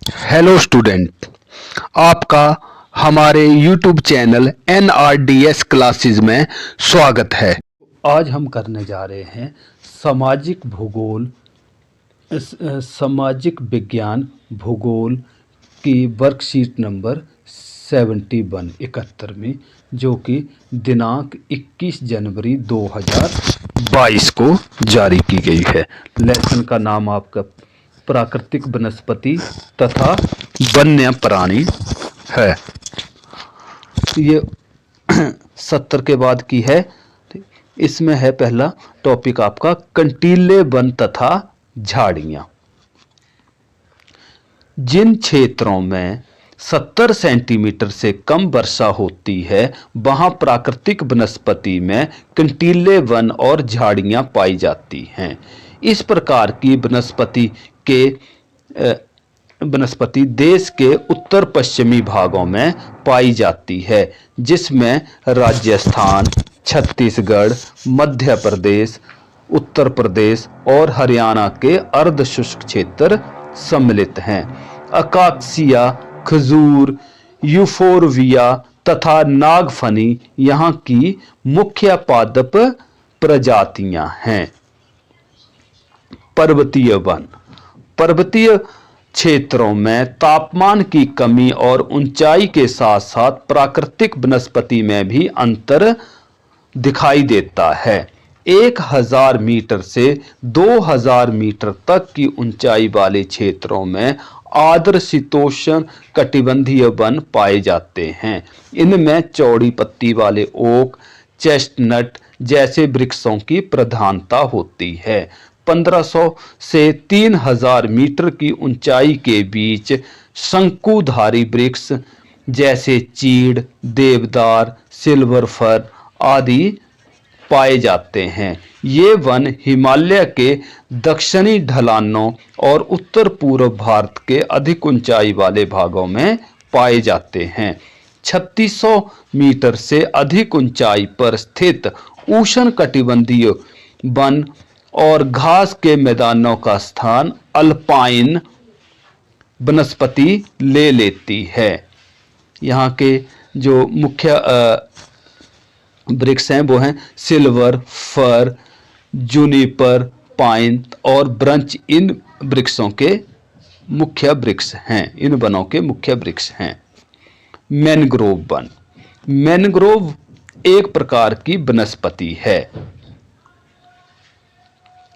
Hello student, आपका हमारे YouTube channel NRDS classes में स्वागत है। आज हम करने जा रहे हैं सामाजिक भूगोल सामाजिक विज्ञान भूगोल की वर्कशीट नंबर 71 में, जो कि दिनांक 21 जनवरी 2022 को जारी की गई है। लेसन का नाम आपका प्राकृतिक वनस्पति तथा वन्य प्राणी है। ये 70 के बाद की है। इसमें है पहला टॉपिक आपका कंटीले वन तथा झाड़ियां। जिन क्षेत्रों में 70 सेंटीमीटर से कम वर्षा होती है वहां प्राकृतिक वनस्पति में कंटीले वन और झाड़ियां पाई जाती हैं। इस प्रकार की वनस्पति देश के उत्तर पश्चिमी भागों में पाई जाती है, जिसमें राजस्थान, छत्तीसगढ़, मध्य प्रदेश, उत्तर प्रदेश और हरियाणा के अर्ध शुष्क क्षेत्र सम्मिलित हैं। अकासिया, खजूर, यूफोरबिया तथा नागफनी यहाँ की मुख्य पादप प्रजातियां हैं। पर्वतीय वन। पर्वतीय क्षेत्रों में तापमान की कमी और ऊंचाई के साथ साथ प्राकृतिक वनस्पति में भी अंतर दिखाई देता है। 1000 मीटर से 2000 मीटर तक की ऊंचाई वाले क्षेत्रों में आर्द्र शीतोष्ण कटिबंधीय वन पाए जाते हैं। इनमें चौड़ी पत्ती वाले ओक, चेस्टनट जैसे वृक्षों की प्रधानता होती है। 1500 से 3000 मीटर की ऊंचाई के बीच शंकुधारी वृक्ष जैसे चीड़, देवदार, सिल्वर फर आदि पाए जाते हैं। ये वन हिमालय के दक्षिणी ढलानों और उत्तर पूर्व भारत के अधिक ऊंचाई वाले भागों में पाए जाते हैं। 3600 मीटर से अधिक ऊंचाई पर स्थित उष्णकटिबंधीय वन और घास के मैदानों का स्थान अल्पाइन वनस्पति ले लेती है। यहाँ के जो मुख्य वृक्ष हैं वो हैं सिल्वर फर, जूनिपर, पाइन और ब्रंच। इन वृक्षों के मुख्य वृक्ष हैं, इन वनों के मुख्य वृक्ष हैं। Mangrove one. मैनग्रोव एक प्रकार की वनस्पति है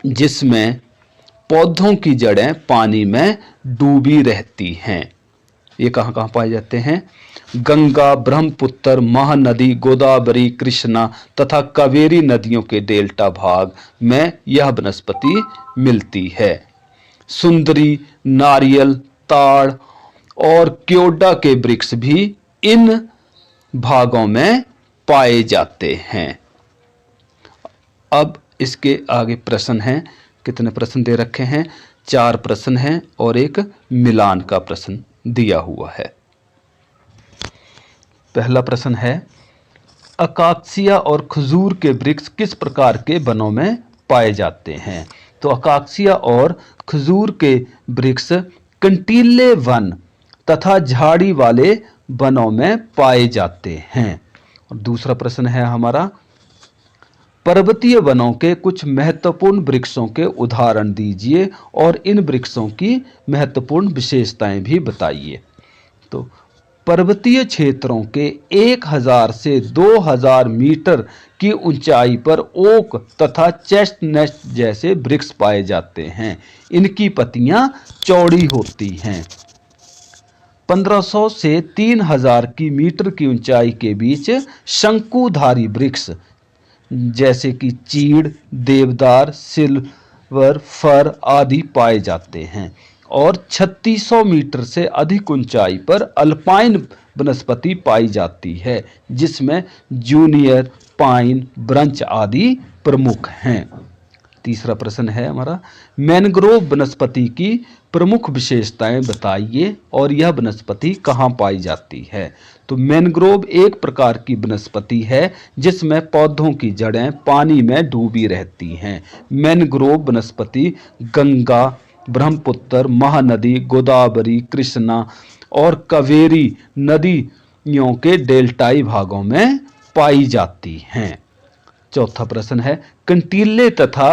जिसमें पौधों की जड़ें पानी में डूबी रहती हैं। ये कहाँ पाए जाते हैं? गंगा, ब्रह्मपुत्र, महानदी, गोदावरी, कृष्णा तथा कावेरी नदियों के डेल्टा भाग में यह वनस्पति मिलती है। सुंदरी, नारियल, ताड़ और क्योडा के वृक्ष भी इन भागों में पाए जाते हैं। अब इसके आगे प्रश्न हैं। कितने प्रश्न दे रखे हैं? 4 प्रश्न हैं और एक मिलान का प्रश्न दिया हुआ है। पहला प्रश्न है, अकासिया और खजूर के वृक्ष किस प्रकार के वनों में पाए जाते हैं? तो अकासिया और खजूर के वृक्ष कंटीले वन तथा झाड़ी वाले वनों में पाए जाते हैं। और दूसरा प्रश्न है हमारा, पर्वतीय वनों के कुछ महत्वपूर्ण वृक्षों के उदाहरण दीजिए और इन वृक्षों की महत्वपूर्ण विशेषताएं भी बताइए। तो पर्वतीय क्षेत्रों के 1000 से 2000 मीटर की ऊंचाई पर ओक तथा चेस्टनट जैसे वृक्ष पाए जाते हैं। इनकी पत्तियां चौड़ी होती हैं। 1500 से 3000 की मीटर की ऊंचाई के बीच शंकुधारी वृक्ष जैसे कि चीड़, देवदार, सिल्वर फर आदि पाए जाते हैं। और 3600 मीटर से अधिक ऊंचाई पर अल्पाइन वनस्पति पाई जाती है, जिसमें जूनियर, पाइन, ब्रंच आदि प्रमुख हैं। तीसरा प्रश्न है हमारा, मैनग्रोव वनस्पति की प्रमुख विशेषताएं बताइए और यह वनस्पति कहाँ पाई जाती है? तो मैनग्रोव एक प्रकार की वनस्पति है जिसमें पौधों की जड़ें पानी में डूबी रहती हैं। मैनग्रोव वनस्पति गंगा, ब्रह्मपुत्र, महानदी, गोदावरी, कृष्णा और कावेरी नदियों के डेल्टाई भागों में पाई जाती हैं। चौथा प्रश्न है, कंटीले तथा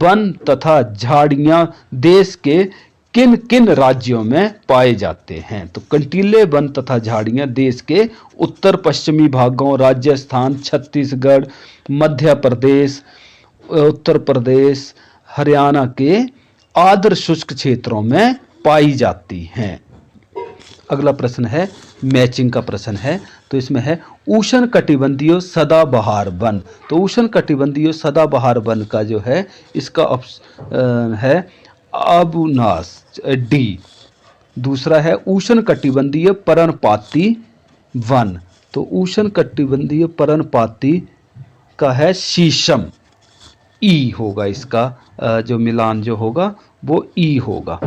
वन तथा झाड़ियां देश के किन किन राज्यों में पाए जाते हैं? तो कंटीले वन तथा झाड़ियां देश के उत्तर पश्चिमी भागों, राजस्थान, छत्तीसगढ़, मध्य प्रदेश, उत्तर प्रदेश, हरियाणा के आर्द्र शुष्क क्षेत्रों में पाई जाती हैं। अगला प्रश्न है, मैचिंग का प्रश्न है, तो इसमें है उष्ण कटिबंधीय सदाबहार वन। तो उष्ण कटिबंधीय सदाबहार वन का जो है इसका है अबुनास डी। दूसरा है उष्ण कटिबंधीय पर्णपाती वन। तो उष्ण कटिबंधीय पर्णपाती का है शीशम, ई होगा इसका, जो मिलान जो होगा वो ई होगा।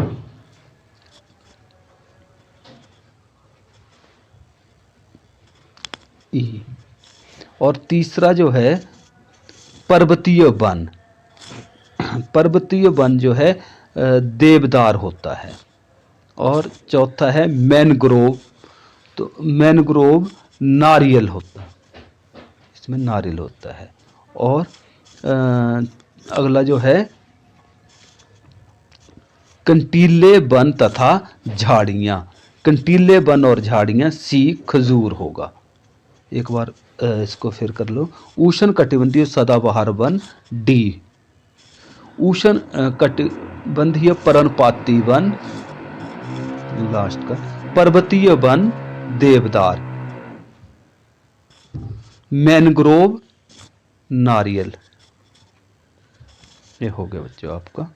ई। और तीसरा जो है पर्वतीय वन। पर्वतीय वन जो है देवदार होता है। और चौथा है मैनग्रोव। तो मैनग्रोव नारियल होता है, इसमें नारियल होता है। और अगला जो है कंटीले वन तथा झाड़ियां। कंटीले वन और झाड़ियां सी खजूर होगा। एक बार इसको फिर कर लो। उष्ण कटिबंधीय सदाबहार वन डी। उष्ण कटिबंधीय पर्णपाती वन लास्ट का। पर्वतीय वन देवदार। मैनग्रोव नारियल। ये हो गया बच्चों आपका।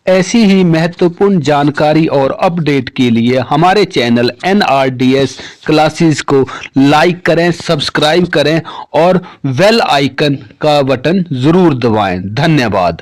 ऐसी ही महत्वपूर्ण जानकारी और अपडेट के लिए हमारे चैनल NRDS क्लासेस को लाइक करें, सब्सक्राइब करें और बेल आइकन का बटन जरूर दबाएं। धन्यवाद।